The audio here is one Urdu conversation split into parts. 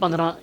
15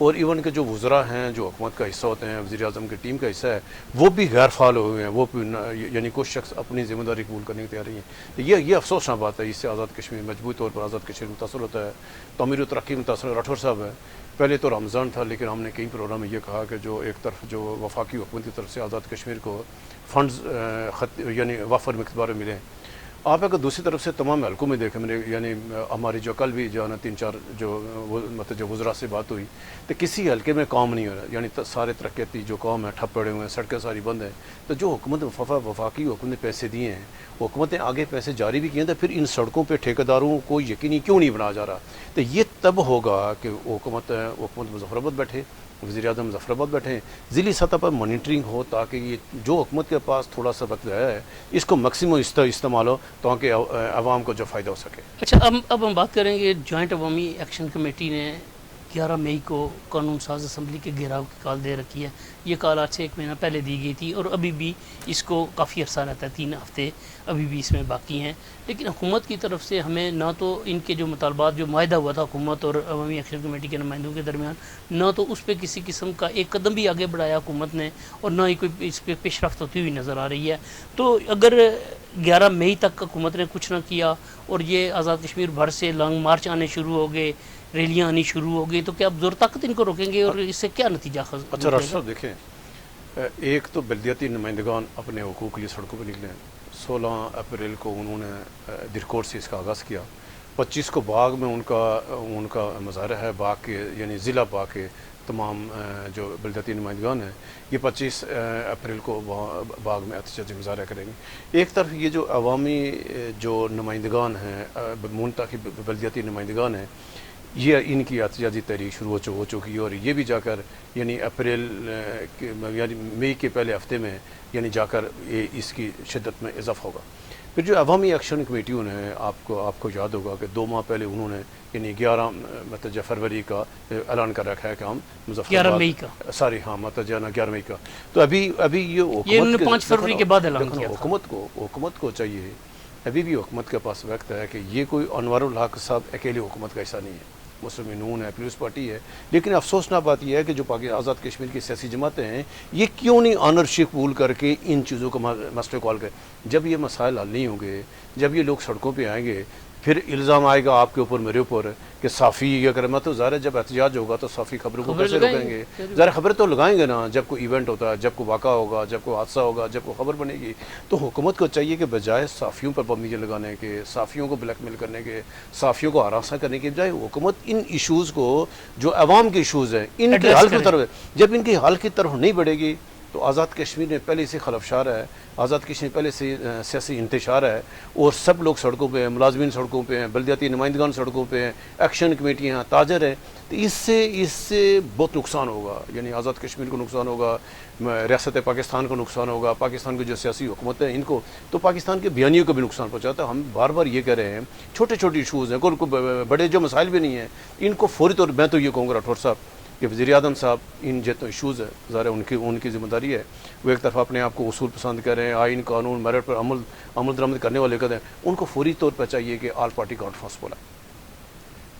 اور ایون کے جو وزراء ہیں جو حکومت کا حصہ ہوتے ہیں، وزیر اعظم کی ٹیم کا حصہ ہے، وہ بھی غیر فعال ہوئے ہیں، وہ یعنی کچھ شخص اپنی ذمہ داری قبول کرنے کی تیار نہیں ہے. یہ افسوسناک بات ہے. اس سے آزاد کشمیر مجموعی طور پر آزاد کشمیر متاثر ہوتا ہے، تعمیر و ترقی متاثر. راٹھور صاحب ہے، پہلے تو رمضان تھا، لیکن ہم نے کئی پروگرام میں یہ کہا کہ جو ایک طرف جو وفاقی حکومت کی طرف سے آزاد کشمیر کو فنڈز یعنی وافر مقدار میں ملیں. آپ اگر دوسری طرف سے تمام حلقوں میں دیکھیں، میں نے یعنی ہماری جو کل بھی جو ہے نا 3-4 مطلب جو وزراء سے بات ہوئی، تو کسی حلقے میں کام نہیں ہو رہا. یعنی سارے ترقیاتی جو کام ہیں ٹھپ پڑے ہوئے ہیں، سڑکیں ساری بند ہیں. تو جو حکومت وفاقی حکومت نے پیسے دیے ہیں، حکومت نے آگے پیسے جاری بھی کیے ہیں، تو پھر ان سڑکوں پہ ٹھیکیداروں کو یقینی کیوں نہیں بنایا جا رہا؟ تو یہ تب ہوگا کہ حکومت مظفر آباد بیٹھے، وزیر اعظم مظفر آباد بیٹھے، ضلعی سطح پر مانیٹرنگ ہو، تاکہ یہ جو حکومت کے پاس تھوڑا سا وقت ہے اس کو میکسیمم استعمال ہو، تاکہ عوام کو جو فائدہ ہو سکے. اچھا، اب ہم بات کریں گے. جوائنٹ عوامی ایکشن کمیٹی نے 11 مئی کو قانون ساز اسمبلی کے گھیراؤ کی کال دے رکھی ہے. یہ کال آج سے 1 مہینہ پہلے دی گئی تھی، اور ابھی بھی اس کو کافی عرصہ رہتا ہے، 3 ہفتے ابھی بھی اس میں باقی ہیں. لیکن حکومت کی طرف سے ہمیں نہ تو ان کے جو مطالبات جو معاہدہ ہوا تھا حکومت اور عوامی ایکشن کمیٹی کے نمائندوں کے درمیان، نہ تو اس پہ کسی قسم کا ایک قدم بھی آگے بڑھایا حکومت نے، اور نہ ہی کوئی اس پہ پیش رفت ہوتی ہوئی نظر آ رہی ہے. تو اگر 11 مئی تک حکومت نے کچھ نہ کیا اور یہ آزاد کشمیر بھر سے لانگ مارچ آنے شروع ہو گئے، ریلیاں آنی شروع ہو گئی، تو کیا اب زور طاقت ان کو روکیں گے اور اس سے کیا نتیجہ اچھا ڈاکٹر صاحب دیکھیں، ایک تو بلدیاتی نمائندگان اپنے حقوق کے لیے سڑکوں پہ نکلے. 16 اپریل کو انہوں نے درکوٹ سے اس کا آغاز کیا. 25 کو باغ میں ان کا مظاہرہ ہے، باغ کے یعنی ضلع باغ کے تمام جو بلدیاتی نمائندگان ہیں، یہ 25 اپریل کو باغ میں احتجاجی مظاہرہ کریں گے. ایک طرف یہ جو عوامی جو نمائندگان ہیں، منتخب بلدیاتی نمائندگان ہیں، یہ ان کی احتجاجی تحریک شروع ہو چکی ہے، اور یہ بھی جا کر یعنی اپریل یعنی مئی کے پہلے ہفتے میں یعنی جا کر اس کی شدت میں اضافہ ہوگا. پھر جو عوامی ایکشن کمیٹیوں نے آپ کو یاد ہوگا کہ 2 ماہ پہلے انہوں نے یعنی 11 مطلب فروری کا اعلان کر رکھا ہے کہ ہم مظفر 11 مئی کا مطلب 11 مئی کا. تو ابھی یہ انہوں نے 5 فروری کے بعد اعلان کیا. حکومت کو چاہیے، ابھی بھی حکومت کے پاس وقت ہے کہ یہ کوئی انوار الحق صاحب اکیلے حکومت کا حصہ نہیں ہے. مسلم نون ہے، پیپلز پارٹی ہے، لیکن افسوسناک بات یہ ہے کہ جو آزاد کشمیر کی سیاسی جماعتیں ہیں، یہ کیوں نہیں آنرشپ قبول کر کے ان چیزوں کو مسئلے کو حل کریں. جب یہ مسائل حل نہیں ہوں گے، جب یہ لوگ سڑکوں پہ آئیں گے، پھر الزام آئے گا آپ کے اوپر، میرے اوپر، کہ صافی یہ کرے. میں تو ظاہر ہے جب احتجاج ہوگا تو صافی خبروں کو کیسے روکیں گے؟ ظاہر خبریں تو لگائیں گے نا. جب کوئی ایونٹ ہوتا ہے، جب کوئی واقعہ ہوگا، جب کوئی حادثہ ہوگا، جب کوئی خبر بنے گی، تو حکومت کو چاہیے کہ بجائے صحافیوں پر پابندیاں لگانے کے، صحافیوں کو بلیک میل کرنے کے، صحافیوں کو ہراساں کرنے کے بجائے حکومت ان ایشوز کو جو عوام کے ایشوز ہیں ان کے حل کی طرف، جب ان کے حل کی طرف نہیں بڑھے گی تو آزاد کشمیر میں پہلے سے خلفشار ہے، آزاد کشمیر پہلے سے سیاسی انتشار ہے، اور سب لوگ سڑکوں پہ ہیں، ملازمین سڑکوں پہ ہیں، بلدیاتی نمائندگان سڑکوں پہ ہیں، ایکشن کمیٹیاں ہیں، تاجر ہیں. تو اس سے بہت نقصان ہوگا. یعنی آزاد کشمیر کو نقصان ہوگا، ریاست پاکستان کو نقصان ہوگا، پاکستان کی جو سیاسی حکومت ہیں ان کو، تو پاکستان کے بیانیوں کو بھی نقصان پہنچاتا ہے. ہم بار بار یہ کہہ رہے ہیں چھوٹے چھوٹے ایشوز ہیں، کوئی بڑے جو مسائل بھی نہیں ہیں، ان کو فوری طور. میں تو یہ کہوں گا راٹھور صاحب کہ وزیر اعظم صاحب ان جتنے ایشوز ہیں، ظاہر ان کی ذمہ داری ہے. وہ ایک طرف اپنے آپ کو اصول پسند کر رہے ہیں، آئین قانون میرٹ پر عمل درآمد کرنے والے کہتے ہیں، ان کو فوری طور پر چاہیے کہ آل پارٹی کانفرنس بلائیں،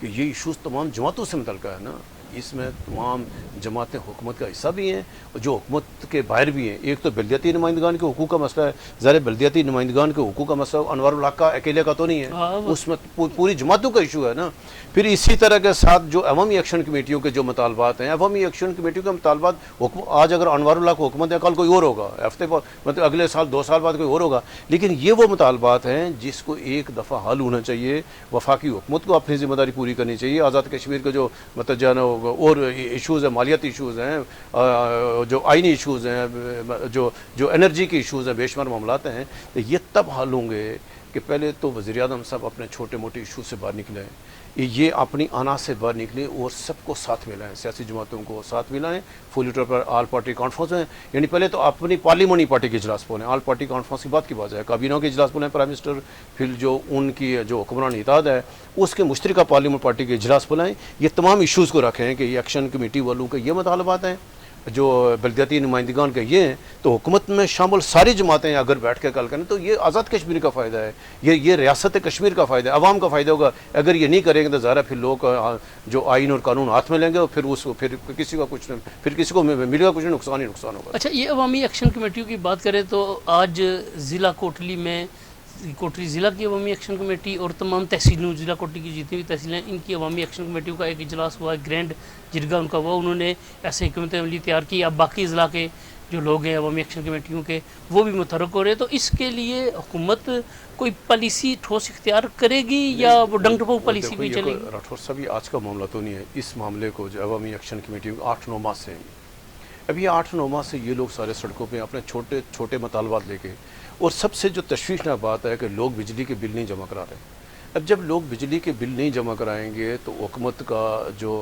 کہ یہ ایشوز تمام جماعتوں سے متعلقہ ہے نا. اس میں تمام جماعتیں حکومت کا حصہ بھی ہیں اور جو حکومت کے باہر بھی ہیں. ایک تو بلدیاتی نمائندگان کے حقوق کا مسئلہ ہے، ظاہر بلدیاتی نمائندگان کے حقوق کا مسئلہ انوار الحق کا اکیلے کا تو نہیں ہے، اس میں پوری جماعتوں کا ایشو ہے نا. پھر اسی طرح کے ساتھ جو عوامی ایکشن کمیٹیوں کے جو مطالبات ہیں، عوامی ایکشن کمیٹیوں کے مطالبات آج اگر انوار الحق کو حکومت ہے، کل کوئی اور ہوگا، ہفتے بعد مطلب اگلے سال 2 سال بعد کوئی اور ہوگا. لیکن یہ وہ مطالبات ہیں جس کو ایک دفعہ حل ہونا چاہیے. وفاقی حکومت کو اپنی ذمہ داری پوری کرنی چاہیے. آزاد کشمیر کا جو مطلب جو ہے نا اور ایشوز ہیں، مالیاتی ایشوز ہیں، جو آئینی ایشوز ہیں، جو انرجی کے ایشوز ہیں، بے شمار معاملات ہیں، تو یہ تب حل ہوں گے کہ پہلے تو وزیر اعظم صاحب اپنے چھوٹے موٹے ایشو سے باہر نکلیں، یہ اپنی آنا سے باہر نکلیں اور سب کو ساتھ ملائیں، سیاسی جماعتوں کو ساتھ ملائیں. فلی طور پر آل پارٹی کانفرنس میں یعنی پہلے تو اپنی پارلیمانی پارٹی کے اجلاس بولیں. آل پارٹی کانفرنس کی بات کی بات ہے، کابینہ کے اجلاس بولیں پرائم منسٹر، پھر جو ان کی جو حکمران اتحاد ہے اس کے مشترکہ پارلیمنٹ پارٹی کے اجلاس بلائیں. یہ تمام ایشوز کو رکھیں کہ یہ ایکشن کمیٹی والوں کے یہ مطالبات ہیں، جو بلدیاتی نمائندگان کے یہ ہیں تو حکومت میں شامل ساری جماعتیں اگر بیٹھ کے کل کریں تو یہ آزاد کشمیر کا فائدہ ہے، یہ ریاست کشمیر کا فائدہ ہے، عوام کا فائدہ ہوگا۔ اگر یہ نہیں کریں گے تو ظاہر ہے پھر لوگ جو آئین اور قانون ہاتھ میں لیں گے اور پھر کسی کا کچھ پھر کسی کو ملے گا کچھ نہیں، نقصان ہی نقصان ہوگا۔ اچھا، یہ عوامی ایکشن کمیٹیوں کی بات کریں تو آج ضلع کوٹلی میں کوٹلی ضلع کی عوامی ایکشن کمیٹی اور تمام تحصیلوں ضلع کوٹلی کی جتنی بھی تحصیلیں ہیں ان کی عوامی ایکشن کمیٹیوں کا ایک اجلاس ہوا ہے، گرینڈ جرگہ ان کا ہوا، انہوں نے ایسے حکمت عملی تیار کی۔ اب باقی اضلاع کے جو لوگ ہیں عوامی ایکشن کمیٹیوں کے وہ بھی متحرک ہو رہے ہیں، تو اس کے لیے حکومت کوئی پالیسی ٹھوس اختیار کرے گی یا وہ ڈنگ ٹپوک پالیسی پہ چلے گی؟ راٹھور صاحب یہ آج کا معاملہ تو نہیں ہے، اس معاملے کو جو عوامی ایکشن کمیٹی 8-9 ماہ سے ہیں، اب یہ 8-9 ماہ سے یہ لوگ سارے سڑکوں پہ اپنے چھوٹے چھوٹے مطالبات لے کے، اور سب سے جو تشویشناک بات ہے کہ لوگ بجلی کے بل نہیں جمع کرا رہے۔ اب جب لوگ بجلی کے بل نہیں جمع کرائیں گے تو حکومت کا جو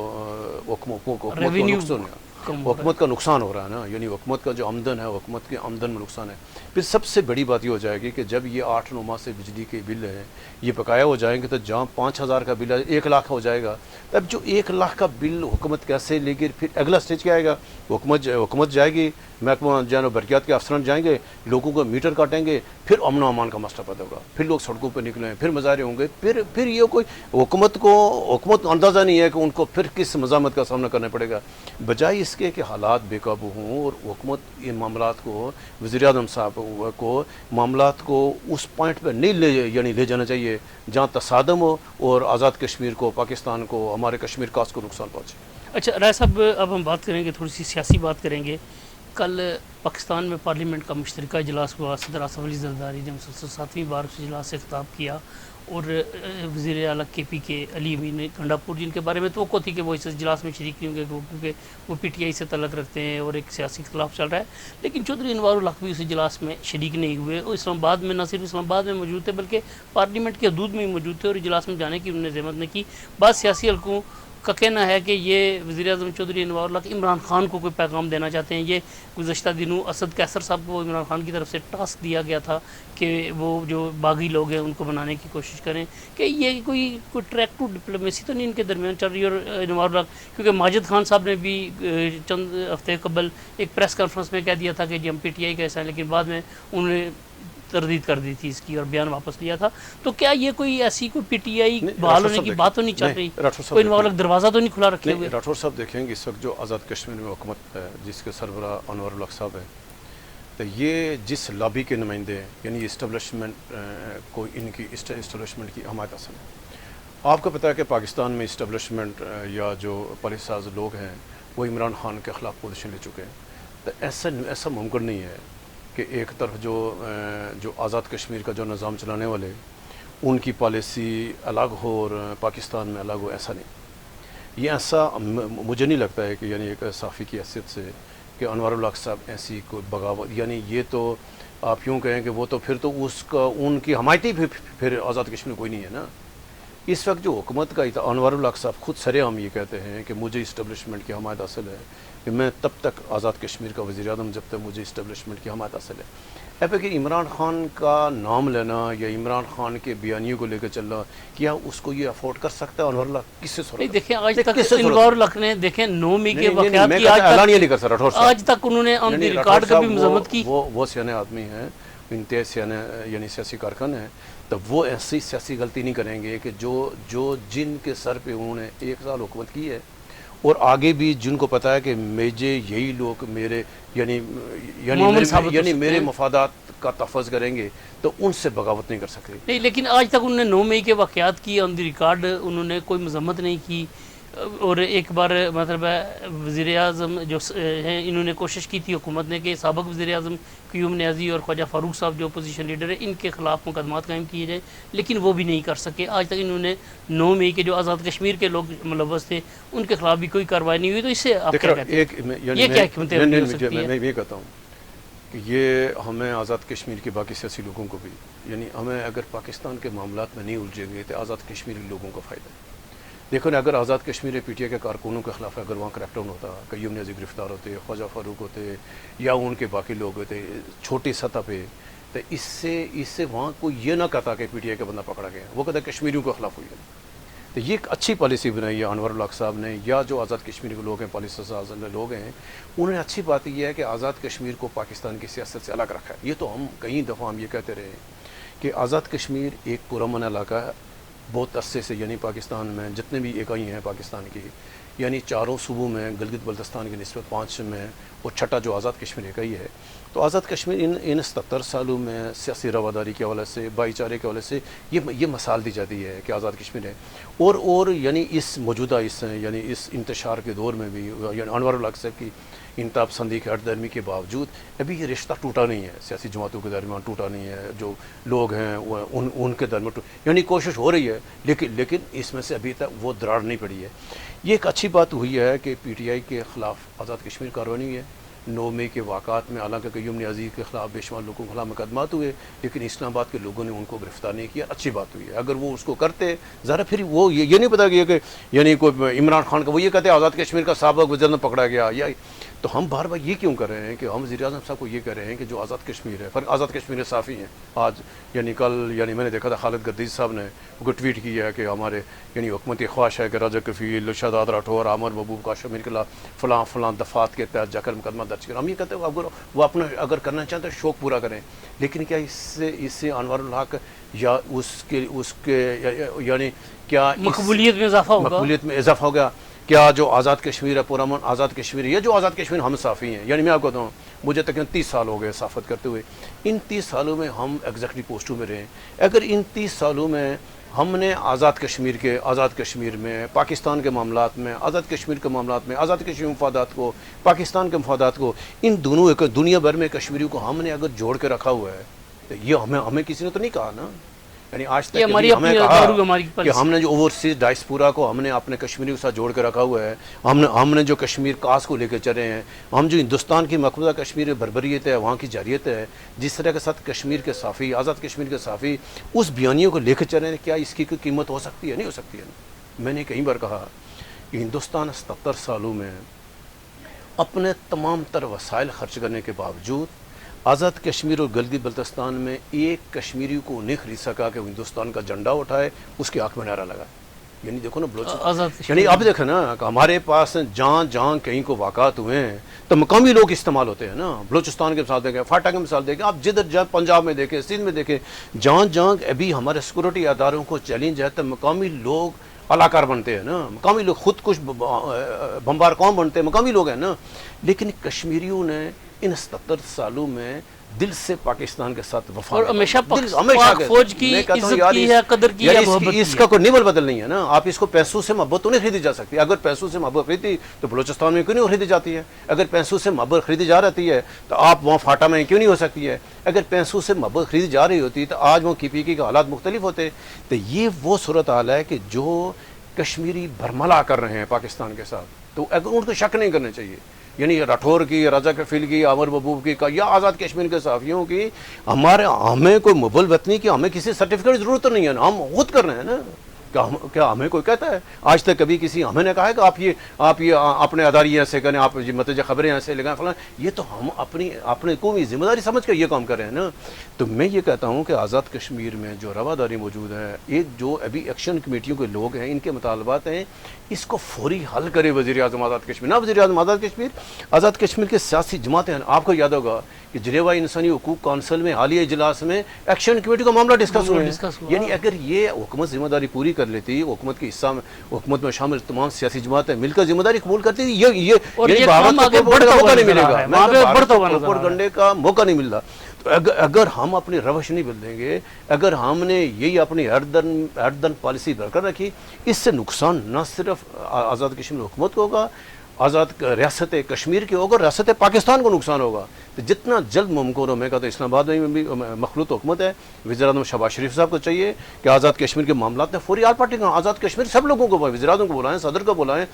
حکومت کا نقصان ہو رہا ہے نا، یعنی حکومت کا جو آمدن ہے، حکومت کے آمدن میں نقصان ہے۔ پھر سب سے بڑی بات یہ ہو جائے گی کہ جب یہ 8-9 ماہ سے بجلی کے بل ہیں یہ بقایا ہو جائیں گے تو جہاں 5,000 کا بل ہے 1 لاکھ ہو جائے گا، تب جو 1 لاکھ کا بل حکومت کیسے لے گی؟ پھر اگلا سٹیج کیا آئے گا؟ حکومت جائے گی، محکمہ جو ہے برقیات کے افسران جائیں گے، لوگوں کو میٹر کاٹیں گے، پھر امن و امان کا مسئلہ پیدا ہوگا، پھر لوگ سڑکوں پہ نکلیں، پھر مظاہرے ہوں گے، پھر یہ کوئی حکومت اندازہ نہیں ہے کہ ان کو پھر کس مزاحمت کا سامنا کرنا پڑے گا۔ بجائے اس کے کہ حالات بے قابو ہوں اور حکومت ان معاملات کو، وزیر اعظم صاحب کو معاملات کو اس پوائنٹ پہ نہیں لے جانا چاہیے جہاں تصادم ہو اور آزاد کشمیر کو، پاکستان کو، ہمارے کشمیر کاسٹ کو نقصان پہنچے۔ اچھا رائے صاحب، اب ہم بات کریں گے، تھوڑی سی سیاسی بات کریں گے۔ کل پاکستان میں پارلیمنٹ کا مشترکہ اجلاس ہوا، صدر آصف علی زرداری نے مسلسل 7ویں بار اس اجلاس سے خطاب کیا، اور وزیر اعلیٰ کے پی کے علی امین گنڈا پور جن کے بارے میں توقع تھی کہ وہ اس اجلاس میں شریک نہیں ہوں گے کیونکہ وہ پی ٹی آئی سے تعلق رکھتے ہیں اور ایک سیاسی اختلاف چل رہا ہے، لیکن چودھری انوار الحق بھی اس اجلاس میں شریک نہیں ہوئے، اور اسلام آباد میں نہ صرف اسلام آباد میں موجود تھے بلکہ پارلیمنٹ کی حدود میں ہی موجود تھے، اور اجلاس میں جانے کی انہوں نے زحمت نہیں کی۔ بعض سیاسی حلقوں کا کہنا ہے کہ یہ وزیر اعظم چودھری انوار الحق عمران خان کو کوئی پیغام دینا چاہتے ہیں۔ یہ گزشتہ دنوں اسد قیصر صاحب کو عمران خان کی طرف سے ٹاسک دیا گیا تھا کہ وہ جو باغی لوگ ہیں ان کو بنانے کی کوشش کریں، کہ یہ کوئی ٹریک ٹو ڈپلومیسی تو نہیں ان کے درمیان چل رہی ہے؟ اور انوار الحق، کیونکہ ماجد خان صاحب نے بھی چند ہفتے قبل ایک پریس کانفرنس میں کہہ دیا تھا کہ جی ہم پی ٹی آئی کا حصہ ہیں، لیکن بعد میں انہوں نے تردید کر دی تھی اس کی اور بیان واپس لیا تھا، تو کیا یہ کوئی ایسی کوئی پی ٹی آئی بحال ہونے کی بات تو نہیں چل رہی؟ کوئی انوار الحق دروازہ تو نہیں کھلا رکھے ہوئے؟ راٹھور صاحب دیکھیں گے اس وقت جو آزاد کشمیر میں حکومت ہے جس کے سربراہ انوار الحق صاحب ہیں، تو یہ جس لابی کے نمائندے ہیں، یعنی اسٹیبلشمنٹ کو، ان کی اسٹیبلشمنٹ کی حمایت حاصل ہے۔ آپ کو پتہ ہے کہ پاکستان میں اسٹیبلشمنٹ یا جو پالیسی ساز لوگ ہیں وہ عمران خان کے خلاف پوزیشن لے چکے ہیں، تو ایسا ممکن نہیں ہے کہ ایک طرف جو آزاد کشمیر کا جو نظام چلانے والے ان کی پالیسی الگ ہو اور پاکستان میں الگ ہو، ایسا نہیں۔ یہ ایسا مجھے نہیں لگتا ہے کہ یعنی ایک صحافی کی حیثیت سے کہ انوار الحق صاحب ایسی کوئی بغاوت، یعنی یہ تو آپ یوں کہیں کہ وہ تو پھر تو ان کی حمایتی پھر آزاد کشمیر کوئی نہیں ہے نا۔ اس وقت جو حکومت کا انوار الحق صاحب خود سرے عام یہ کہتے ہیں کہ مجھے اسٹیبلشمنٹ کی حمایت حاصل ہے، کہ میں تب تک آزاد کشمیر کا وزیر اعظم جب تک مجھے اسٹیبلشمنٹ کی حمایت حاصل ہے۔ اب کہ عمران خان کا نام لینا یا عمران خان کے بیانیوں کو لے کے چلنا، کیا اس کو یہ افورڈ کر سکتا ہے انوار الحق؟ کس سے ضرورت ہے؟ دیکھیں آج تک انوار الحق نے دیکھیں 9 مئی کے واقعات کی آج تک انہوں نے آن دی ریکارڈ کبھی مذمت کی؟ وہ سیانے آدمی ہیں، انتہائی سیانے یعنی سیاسی کارکن ہیں، تو وہ ایسی سیاسی غلطی نہیں کریں گے کہ جو جن کے سر پہ انہوں نے 1 سال حکومت کی ہے اور آگے بھی جن کو پتا ہے کہ مجھے یہی لوگ یعنی میرے مفادات کا تحفظ کریں گے تو ان سے بغاوت نہیں کر سکتے۔ نہیں، لیکن آج تک انہوں نے 9 مئی کے واقعات کی آن دی ریکارڈ انہوں نے کوئی مذمت نہیں کی، اور ایک بار مطلب ہے وزیر اعظم جو ہیں انہوں نے کوشش کی تھی حکومت نے کہ سابق وزیر اعظم قیوم نیازی اور خواجہ فاروق صاحب جو اپوزیشن لیڈر ہیں ان کے خلاف مقدمات قائم کیے جائیں، لیکن وہ بھی نہیں کر سکے۔ آج تک انہوں نے 9 مئی کے جو آزاد کشمیر کے لوگ ملوث تھے ان کے خلاف بھی کوئی کارروائی نہیں ہوئی، تو اس سے آپ کیا کہتے ہیں؟ یہ کیا حکمت عملی ہو سکتی ہے؟ میں یہ کہتا ہوں کہ یہ ہمیں آزاد کشمیر کے باقی سیاسی لوگوں کو بھی، یعنی ہمیں اگر پاکستان کے معاملات میں نہیں الجھیں گے تو آزاد کشمیری لوگوں کو فائدہ ہے۔ دیکھو نا، اگر Azad Kashmir P T I کے کارکنوں کے خلاف اگر وہاں کریک ڈاؤن ہوتا، قیوم نیازی گرفتار ہوتے، خواجہ فاروق ہوتے یا ان کے باقی لوگ ہوتے چھوٹی سطح پہ، تو اس سے وہاں کوئی یہ نہ کہتا کہ پی ٹی آئی کا بندہ پکڑا گیا، وہ کہتا کشمیریوں کے خلاف ہوئی ہے۔ تو تو یہ ایک اچھی پالیسی بنائی ہے انور الحق صاحب نے، یا جو آزاد کشمیر کے لوگ ہیں، پالیسی اعظم لوگ ہیں، انہوں نے اچھی بات یہ ہے کہ آزاد کشمیر کو پاکستان کی سیاست سے الگ رکھا ہے۔ یہ تو ہم کئی دفعہ ہم یہ کہتے رہے ہیں کہ آزاد کشمیر ایک پرامن علاقہ ہے بہت عرصے سے، یعنی پاکستان میں جتنے بھی اکائی ہیں پاکستان کی، یعنی چاروں صوبوں میں گلگت بلتستان کی نسبت 5 میں، اور چھٹا جو آزاد کشمیر اکائی ہے۔ تو آزاد کشمیر ان 77 سالوں میں سیاسی رواداری کے حوالے سے، بھائی چارے کے حوالے سے یہ مثال دی جاتی ہے کہ آزاد کشمیر ہے۔ اور یعنی اس موجودہ یعنی اس انتشار کے دور میں بھی، یعنی انور الحق صاحب کی انتہا پسندی کے ہٹ درمی کے باوجود ابھی یہ رشتہ ٹوٹا نہیں ہے، سیاسی جماعتوں کے درمیان ٹوٹا نہیں ہے، جو لوگ ہیں ان کے درمیان یعنی کوشش ہو رہی ہے، لیکن اس میں سے ابھی تک وہ دراڑ نہیں پڑی ہے۔ یہ ایک اچھی بات ہوئی ہے کہ پی ٹی آئی کے خلاف آزاد کشمیر کارروائی نہیں ہے۔ 9 مئی کے واقعات میں حالانکہ قیوم نیازی کے خلاف بے شمار لوگوں کے خلاف مقدمات ہوئے، لیکن اسلام آباد کے لوگوں نے ان کو گرفتار نہیں کیا، اچھی بات ہوئی ہے۔ اگر وہ اس کو کرتے ذرا پھر وہ یہ نہیں پتا کہ یعنی کوئی عمران خان کا وہ یہ کہتے ہیں آزاد کشمیر کا سابق وزیر پکڑا گیا، یا تو ہم بار بار یہ کیوں کر رہے ہیں کہ ہم وزیر اعظم صاحب کو یہ کہہ رہے ہیں کہ جو آزاد کشمیر ہے، آزاد کشمیر صافی ہیں۔ آج یعنی کل یعنی میں نے دیکھا تھا خالد گردیز صاحب نے وہ ٹویٹ کیا ہے کہ ہمارے یعنی حکومتی خواہش ہے کہ راجہ کفیل، شہزاد راٹھور، عامر محبوب کاشمیر کے خلاف فلاں دفعات کے تحت جا کر مقدمہ درج کریں۔ ہم یہ کہتے ہیں اگر وہ اپنا اگر کرنا چاہتے ہیں شوق پورا کریں، لیکن کیا اس سے انور الحق یا اس کے یعنی کیا مقبولیت میں اضافہ ہوگا؟ کیا جو آزاد کشمیر ہے پرامن آزاد کشمیر ہے، یہ جو آزاد کشمیر ہم صافی ہیں، یعنی میں آپ کو بتاؤں مجھے تقریباً 30 سال ہو گئے صحافت کرتے ہوئے، ان 30 سالوں میں ہم ایگزیکٹلی پوسٹوں میں رہے۔ اگر ان 30 سالوں میں ہم نے آزاد کشمیر میں، پاکستان کے معاملات میں، آزاد کشمیر کے معاملات میں، آزاد کشمیر مفادات کو، پاکستان کے مفادات کو، ان دونوں دنیا بھر میں کشمیریوں کو ہم نے اگر جوڑ کے رکھا ہوا ہے، تو یہ ہمیں کسی نے تو نہیں کہا نا، یعنی آج تک ہمیں کہا کہ ہم نے جو اوورسیز ڈائسپورا کو ہم نے اپنے کشمیریوں کے ساتھ جوڑ کے رکھا ہوا ہے، ہم نے جو کشمیر کاس کو لے کے چلے ہیں، ہم جو ہندوستان کی مقبوضہ کشمیر بربریت ہے، وہاں کی جاریت ہے، جس طرح کے ساتھ کشمیر کے صافی، آزاد کشمیر کے صافی اس بیانیوں کو لے کے چلے ہیں، کیا اس کی کوئی قیمت ہو سکتی ہے؟ نہیں ہو سکتی ہے۔ میں نے کئی بار کہا کہ ہندوستان 77 سالوں میں اپنے تمام تر وسائل خرچ کرنے کے باوجود آزاد کشمیر اور گلگت بلتستان میں ایک کشمیری کو نہیں خرید سکا کہ وہ ہندوستان کا جھنڈا اٹھائے، اس کے آنکھ میں نعرہ لگائے۔ یعنی دیکھو نا بلوچستان، یعنی آپ دیکھیں نا کہ ہمارے پاس جہاں کہیں کو واقعات ہوئے ہیں تو مقامی لوگ استعمال ہوتے ہیں نا۔ بلوچستان کے مثال دیکھیں، فاٹا کی مثال دیکھیں، آپ جدھر پنجاب میں دیکھیں، سندھ میں دیکھیں، جہاں ابھی ہمارے سیکورٹی اداروں کو چیلنج ہے تو مقامی لوگ علاکار بنتے ہیں نا، مقامی لوگ خود کچھ بمبار قوم بنتے ہیں، مقامی لوگ ہیں نا۔ لیکن کشمیریوں نے ان 77 سالوں میں دل سے پاکستان کے ساتھ وفا اور ہمیشہ فوج کی عزت کی ہے، قدر کی ہے، محبت کی ہے۔ اس کا کوئی نول بدل نہیں ہے نا۔ آپ اس کو پیسوں سے محبت تو نہیں خریدی جا سکتی۔ اگر پیسوں سے محبت خریدی تو بلوچستان میں کیوں نہیں خریدی جاتی ہے؟ اگر پیسوں سے محبت خریدی جا رہی ہے تو آپ وہاں فاٹا میں کیوں نہیں ہو سکتی ہے؟ اگر پیسوں سے محبت خریدی جا رہی ہوتی تو آج وہ کی کے حالات مختلف ہوتے۔ تو یہ وہ صورتحال ہے کہ جو کشمیری برملا کر رہے ہیں پاکستان کے ساتھ، تو اگر ان کو شک نہیں کرنا چاہیے، یعنی راٹھور کی، راجہ کفیل کی، عامر محبوب کی یا آزاد کشمیر کے صحافیوں کی، ہمیں کوئی مبل وطنی کی ہمیں کسی سرٹیفکیٹ کی ضرورت تو نہیں ہے نا، ہم خود کر رہے ہیں نا۔ کیا ہمیں کوئی کہتا ہے آج تک کبھی کسی ہمیں نے کہا ہے کہ آپ یہ اپنے اداریہ ایسے کریں، آپ متوجہ خبریں ایسے لگائیں فلاں؟ یہ تو ہم اپنے قومی ذمہ داری سمجھ کر یہ کام کر رہے ہیں نا۔ تو میں یہ کہتا ہوں کہ آزاد کشمیر میں جو رواداری موجود ہے، ایک جو ابھی ایکشن کمیٹیوں کے لوگ ہیں، ان کے مطالبات ہیں، اس کو فوری حل کرے وزیر اعظم آزاد کشمیر۔ نہ وزیر اعظم آزاد کشمیر کے سیاسی جماعتیں ہیں۔ آپ کو یاد ہوگا کہ جنیوا انسانی حقوق کونسل میں حالیہ اجلاس میں ایکشن کمیٹی کا معاملہ ڈسکس ہوا ہے۔ یعنی اگر یہ حکومت ذمہ داری پوری کر لیتی، حکومت کے حصہ میں، حکومت میں شامل تمام سیاسی جماعتیں مل کر ذمہ داری قبول کرتی، یہ موقع نہیں ملے گا، پروپیگنڈے کا موقع نہیں مل رہا۔ تو اگر ہم اپنی روش نہیں بدلیں گے، اگر ہم نے یہی اپنی ہر دن پالیسی برقرار رکھی، اس سے نقصان نہ صرف آزاد کشمیر حکومت کو ہوگا، آزاد ریاست کشمیر کی ہوگا، ریاست پاکستان کو نقصان ہوگا۔ تو جتنا جلد ممکن ہو، میں کہتا ہوں اسلام آباد میں بھی مخلوط حکومت ہے، وزیر اعظم شہباز شریف صاحب کو چاہیے کہ آزاد کشمیر کے معاملات میں فوری آل پارٹی کا، آزاد کشمیر سب لوگوں کو، وزیر اعظم کو بلائیں، صدر کو بلائیں،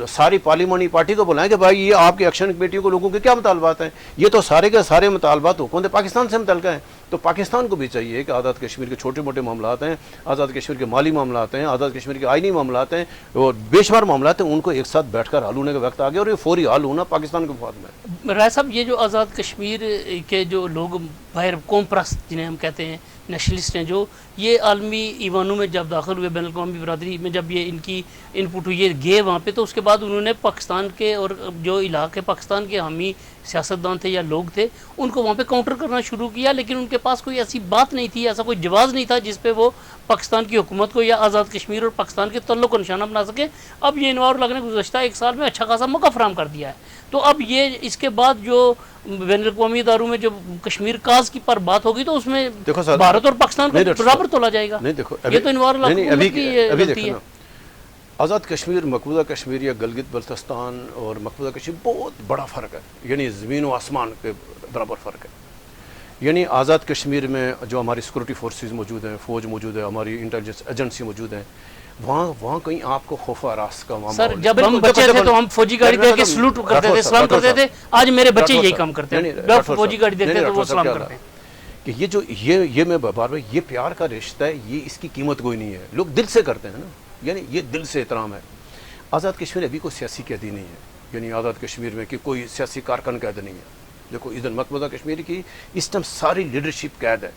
ساری پارلیمانی پارٹی کو بلائیں کہ بھائی یہ آپ کے ایکشن کمیٹی کو لوگوں کے کیا مطالبات ہیں۔ یہ تو سارے کے سارے مطالبات حکومت پاکستان سے متعلقہ ہیں۔ تو پاکستان کو بھی چاہیے کہ آزاد کشمیر کے چھوٹے موٹے معاملات ہیں، آزاد کشمیر کے مالی معاملات ہیں، آزاد کشمیر کے آئینی معاملات ہیں اور بے شمار معاملات ہیں، ان کو ایک ساتھ بیٹھ کر حل ہونے کا وقت آ گیا اور یہ فوری حل ہونا پاکستان کے مفاد میں۔ رائے صاحب، یہ جو آزاد کشمیر کے جو لوگ باہر قوم پرست جنہیں ہم کہتے ہیں، نیشنلسٹ ہیں جو یہ عالمی ایوانوں میں جب داخل ہوئے بین الاقوامی برادری میں جب یہ ان کی ان پٹ ہوئی گئے وہاں پہ تو اس کے بعد انہوں نے پاکستان کے اور جو علاقے پاکستان کے حامی سیاستدان تھے یا لوگ تھے ان کو وہاں پہ کاؤنٹر کرنا شروع کیا لیکن ان کے پاس کوئی ایسی بات نہیں تھی ایسا کوئی جواز نہیں تھا جس پہ وہ پاکستان کی حکومت کو یا آزاد کشمیر اور پاکستان کے تعلق کو نشانہ بنا سکے. اب یہ انوار الحق نے گزشتہ 1 سال میں اچھا خاصا موقع فراہم کر دیا ہے. تو اب یہ اس کے بعد جو بین الاقوامی اداروں میں جو کشمیر کاز کی پر بات ہوگی تو اس میں بھارت اور پاکستان کو برابر تولا جائے گا. نہیں دیکھو یہ تو انوار الحق کی غلطی ہے. آزاد کشمیر مقبوضہ کشمیر یا گلگت بلتستان اور مقبوضہ کشمیر بہت بڑا فرق ہے, یعنی زمین و آسمان کے برابر فرق ہے. یعنی آزاد کشمیر میں جو ہماری سیکورٹی فورسز موجود ہیں, فوج موجود ہے, ہماری انٹیلیجنس ایجنسی موجود ہیں, وہاں کہیں آپ کو خوف و ہراس کا ماحول. سر جب ہم بچے تھے تو ہم فوجی گاڑی دیکھ کے سلوٹ کرتے تھے, سلام کرتے تھے. آج میرے بچے یہی کام کرتے ہیں, جب فوجی گاڑی دیکھتے ہیں تو وہ سلام کرتے ہیں. کہ یہ جو یہ میں بار بار یہ پیار کا رشتہ ہے, یہ اس کی قیمت کوئی نہیں ہے. لوگ دل سے کرتے ہیں نا, یعنی یہ دل سے احترام ہے. آزاد کشمیر ابھی کوئی سیاسی قیدی نہیں ہے, یعنی آزاد کشمیر میں کہ کوئی سیاسی کارکن قید نہیں ہے. دیکھو ادھر مقبوضہ کشمیر کی اس ٹائم ساری لیڈرشپ قید ہے.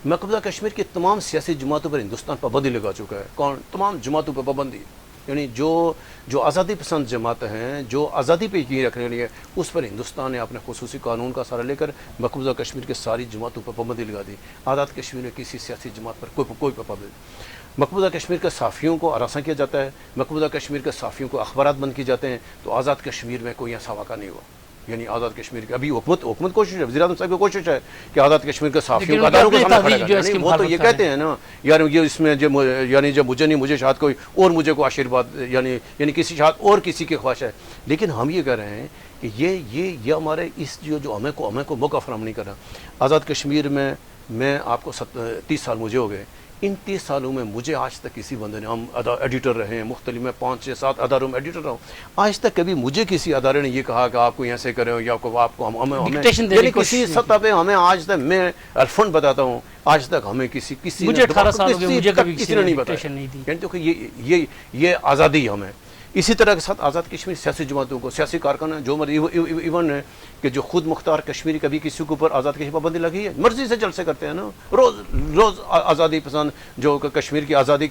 مقبوضہ کشمیر کی تمام سیاسی جماعتوں پر ہندوستان پابندی لگا چکا ہے. کون؟ تمام جماعتوں پر پابندی. یعنی جو آزادی پسند جماعتیں ہیں, جو آزادی پہ یقین رکھنے والی ہے, اس پر ہندوستان نے اپنے خصوصی قانون کا سہارا لے کر مقبوضہ کشمیر کے ساری جماعتوں پر پابندی لگا دی. آزاد کشمیر میں کسی سیاسی جماعت پر کوئی پابندی نہیں. مقبوضہ کشمیر کے صحافیوں کو ہراساں کیا جاتا ہے, مقبوضہ کشمیر کے صحافیوں کو اخبارات بند کیے جاتے ہیں. تو آزاد کشمیر میں کوئی ایسا واقعہ نہیں ہوا. یعنی آزاد کشمیر کی ابھی حکومت کوشش ہے, وزیر اعظم صاحب کی کوشش ہے کہ آزاد کشمیر کے صحافیوں کو اداروں کو سامنے کھڑا کریں. وہ تو یہ کہتے ہیں نا یار یہ اس میں یعنی جب مجھے نہیں, مجھے شاید کوئی اور مجھے کو آشیرواد یعنی کسی شاید اور کسی کی خواہش ہے. لیکن ہم یہ کہہ رہے ہیں کہ یہ ہمارے اس جو ہمیں کو موقع فراہم نہیں کر رہا. آزاد کشمیر میں آپ کو 30 سال مجھے ہو گئے. ان 30 سالوں میں مجھے آج تک کسی بندے نے, ہم ایڈیٹر رہے ہیں مختلف, میں 5 6 7 اداروں میں ایڈیٹر رہا ہوں, آج تک کبھی مجھے کسی ادارے نے یہ کہا کہ آپ کو یہاں سے کریں یا آپ کو ہمیں یعنی کسی سطح پہ ہمیں آج تک, میں الفنڈ بتاتا ہوں, آج تک ہمیں کسی مجھے 18 سال ہو گئے, مجھے کبھی کسی نے نہیں بتایا. یعنی دیکھو یہ آزادی ہمیں. اسی طرح کے ساتھ آزاد کشمیر سیاسی جماعتوں کو, سیاسی کارکن ہیں جو ایون ہے کہ جو خود مختار کشمیری, کبھی کسی کے اوپر آزاد کشمیر پابندی لگی ہے, مرضی سے جلسے کرتے ہیں نا, روز آزادی پسند جو کشمیر کی آزادی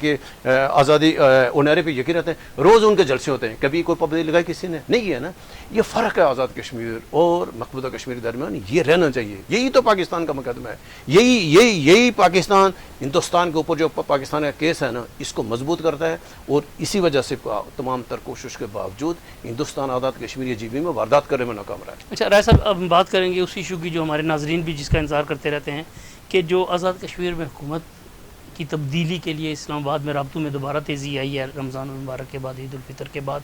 انہرے پہ یقین رہتے ہیں, روز ان کے جلسے ہوتے ہیں. کبھی کوئی پابندی لگائی کسی نے نہیں ہے نا. یہ فرق ہے آزاد کشمیر اور مقبوضہ کشمیر کے درمیان. یہ رہنا چاہیے. یہی تو پاکستان کا مقدمہ ہے. یہی پاکستان ہندوستان کے اوپر جو پاکستان کا کیس ہے نا, اس کو مضبوط کرتا ہے. اور اسی وجہ سے تمام تر کوشش کے باوجود ہندوستان آزاد کشمیر جی بی میں واردات کرنے میں ناکام رہا ہے. اچھا رائے صاحب, اب ہم بات کریں گے اس ایشو کی جو ہمارے ناظرین بھی جس کا انتظار کرتے رہتے ہیں کہ جو آزاد کشمیر میں حکومت کی تبدیلی کے لیے اسلام آباد میں رابطوں میں دوبارہ تیزی آئی ہے رمضان المبارک کے بعد, عید الفطر کے بعد,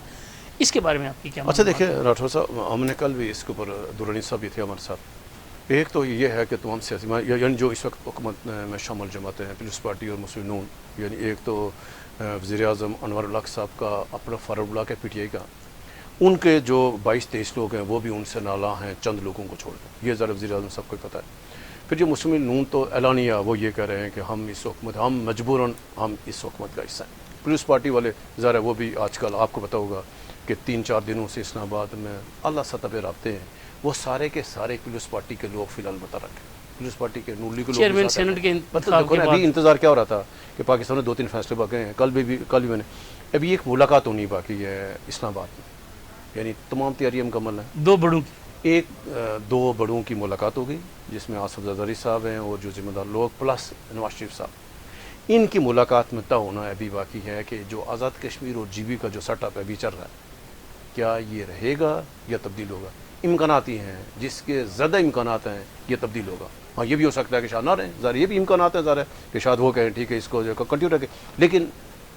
اس کے بارے میں آپ کی کیا؟ اچھا دیکھیں راٹھور صاحب, ہم نے کل بھی اس کے اوپر درانی صاحب بھی تھے ہمارے ساتھ. ایک تو یہ ہے کہ تمام سیاسی یعنی جو اس وقت حکومت میں شامل جماعتیں ہیں, پیپلز پارٹی اور مسلم نون, یعنی ایک تو وزیر اعظم انوار الحق صاحب کا, اپنا فاروق اللہ کے پی ٹی آئی کا, ان کے جو 22-23 لوگ ہیں وہ بھی ان سے نالاں ہیں چند لوگوں کو چھوڑ کر. یہ ذرا وزیر اعظم صاحب کو پتہ ہے. پھر جو مسلم نون تو اعلانیہ وہ یہ کہہ رہے ہیں کہ ہم اس حکومت, ہم مجبوراً ہم اس حکومت کا حصہ ہیں. پیپلز پارٹی والے ذرا وہ بھی آج کل آپ کو پتہ ہوگا کہ 3-4 دنوں سے اسلام آباد میں اعلیٰ سطح پہ رابطے ہیں. وہ سارے کے سارے پیپلز پارٹی کے لوگ فی الحال متحرک ہیں. پیپلز پارٹی کے نون لیگ کے چیئرمین سینٹ کے انتخاب کے بعد ابھی انتظار کیا ہو رہا تھا کہ پاکستان میں 2-3 فیصلے باقی ہیں. کل بھی میں نے ابھی ایک ملاقات ہونی باقی ہے اسلام آباد میں, یعنی تمام تیاریاں مکمل ہیں. 2 بڑوں کی 2 بڑوں کی ملاقات ہوگی جس میں آصف زرداری صاحب ہیں اور جو ذمہ دار لوگ پلس نواز شریف صاحب. ان کی ملاقات میں طے ہونا ابھی باقی ہے کہ جو آزاد کشمیر اور جی بی کا جو سیٹ اپ ابھی چل رہا ہے کیا یہ رہے گا یا تبدیل ہوگا. امکانات ہی ہیں, جس کے زیادہ امکانات ہیں یہ تبدیل ہوگا. ہاں یہ بھی ہو سکتا ہے کہ شاید نہ رہیں, ظاہر یہ بھی امکانات ہیں ظاہر ہے کہ شاید وہ کہیں ٹھیک ہے اس کو کنٹینیو رکھیں. لیکن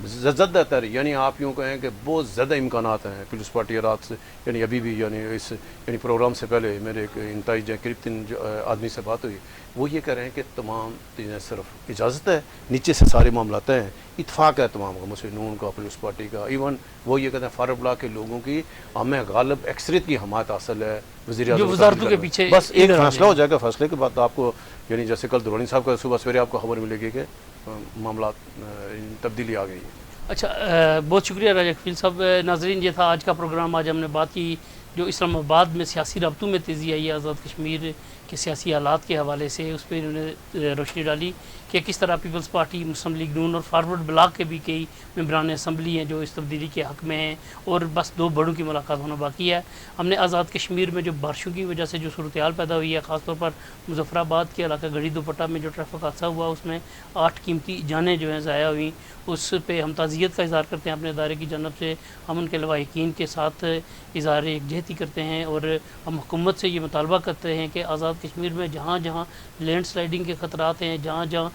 زیادہ تر یعنی آپ یوں کہیں کہ بہت زیادہ امکانات ہیں. پیپلز پارٹی رات سے یعنی ابھی بھی یعنی پروگرام سے پہلے میرے ایک انتہائی قریب 3 آدمی سے بات ہوئی, وہ یہ کہہ رہے ہیں کہ تمام چیزیں صرف اجازت ہے, نیچے سے سارے معاملات ہیں, اتفاق ہے تمام کا, مسلم نون کا, پیپلز پارٹی کا. ایون وہ یہ کہتے ہیں فاروق اللہ کے لوگوں کی ہمیں غالب اکثریت کی حمایت حاصل ہے. وزیر اعظم وزارتوں کے پیچھے بس ایک فیصلہ ہو جائے گا, فیصلے کے بعد آپ کو یعنی جیسے کل درانی صاحب کا صبح سویرے آپ کو خبر ملے گی کہ معاملات تبدیلی آ گئی ہے. اچھا بہت شکریہ راجہ کفیل صاحب. ناظرین یہ تھا آج کا پروگرام. آج ہم نے بات کی جو اسلام آباد میں سیاسی رابطوں میں تیزی آئی ہے, آزاد کشمیر کہ سیاسی حالات کے حوالے سے اس پہ انہوں نے روشنی ڈالی کہ کس طرح پیپلز پارٹی، مسلم لیگ نون اور فارورڈ بلاک کے بھی کئی ممبران اسمبلی ہیں جو اس تبدیلی کے حق میں ہیں، اور بس 2 بڑوں کی ملاقات ہونا باقی ہے۔ ہم نے آزاد کشمیر میں جو بارشوں کی وجہ سے جو صورتحال پیدا ہوئی ہے، خاص طور پر مظفر آباد کے علاقہ گڑھی دوپٹہ میں جو ٹریفک حادثہ ہوا، اس میں 8 قیمتی جانیں جو ہیں ضائع ہوئیں، اس پہ ہم تعزیت کا اظہار کرتے ہیں اپنے ادارے کی جانب سے۔ ہم ان کے لواحقین کے ساتھ اظہار یکجہتی کرتے ہیں، اور ہم حکومت سے یہ مطالبہ کرتے ہیں کہ آزاد کشمیر میں جہاں جہاں لینڈ سلائڈنگ کے خطرات ہیں، جہاں جہاں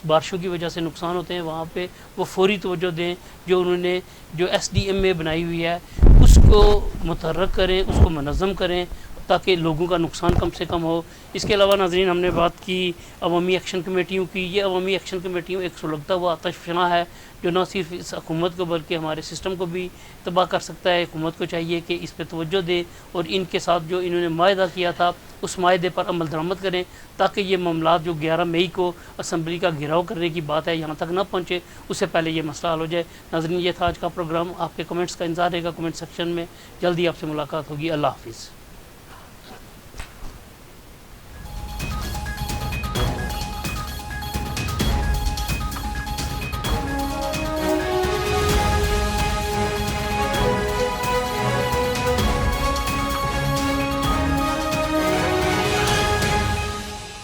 بارشوں کی وجہ سے نقصان ہوتے ہیں، وہاں پہ وہ فوری توجہ دیں۔ جو انہوں نے جو SDMA بنائی ہوئی ہے اس کو متحرک کریں، اس کو منظم کریں تاکہ لوگوں کا نقصان کم سے کم ہو۔ اس کے علاوہ ناظرین، ہم نے بات کی عوامی ایکشن کمیٹیوں کی۔ یہ عوامی ایکشن کمیٹیوں ایک سلگتا ہوا آتش فشاں ہے جو نہ صرف اس حکومت کو بلکہ ہمارے سسٹم کو بھی تباہ کر سکتا ہے۔ حکومت کو چاہیے کہ اس پہ توجہ دے اور ان کے ساتھ جو انہوں نے معاہدہ کیا تھا اس معاہدے پر عمل درآمد کریں تاکہ یہ معاملات جو 11 مئی کو اسمبلی کا گھیراؤ کرنے کی بات ہے یہاں تک نہ پہنچے، اس سے پہلے یہ مسئلہ حل ہو جائے۔ ناظرین، یہ تھا آج کا پروگرام۔ آپ کے کمنٹس کا انتظار رہے گا کمنٹ سیکشن میں۔ جلدی آپ سے ملاقات ہوگی۔ اللہ حافظ۔